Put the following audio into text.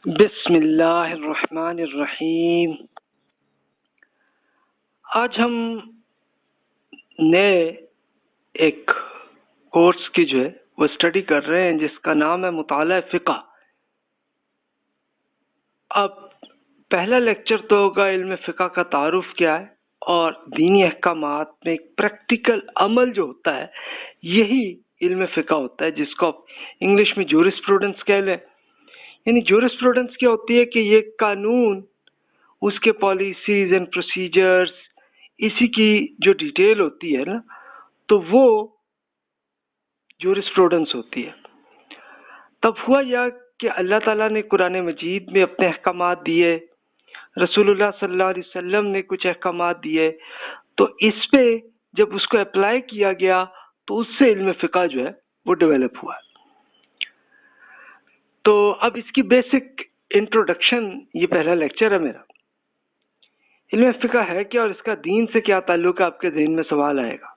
بسم اللہ الرحمن الرحیم۔ آج ہم نئے ایک کورس کی جو ہے وہ اسٹڈی کر رہے ہیں جس کا نام ہے مطالعہ فقہ۔ اب پہلا لیکچر تو ہوگا علم فقہ کا تعارف کیا ہے اور دینی احکامات میں ایک پریکٹیکل عمل جو ہوتا ہے یہی علم فقہ ہوتا ہے، جس کو آپ انگلش میں جورسپروڈنس کہہ لیں۔ یعنی جورسپروڈنس کیا ہوتی ہے کہ یہ قانون، اس کے پالیسیز اینڈ پروسیجرز، اسی کی جو ڈیٹیل ہوتی ہے نا، تو وہ جورسپروڈنس ہوتی ہے۔ تب ہوا یہ کہ اللہ تعالیٰ نے قرآن مجید میں اپنے احکامات دیے، رسول اللہ صلی اللہ علیہ وسلم نے کچھ احکامات دیے، تو اس پہ جب اس کو اپلائی کیا گیا تو اس سے علم فقہ جو ہے وہ ڈیولپ ہوا۔ تو اب اس کی بیسک انٹروڈکشن، یہ پہلا لیکچر ہے میرا۔ علم فقہ ہے کیا اور اس کا دین سے کیا تعلق ہے، آپ کے ذہن میں سوال آئے گا۔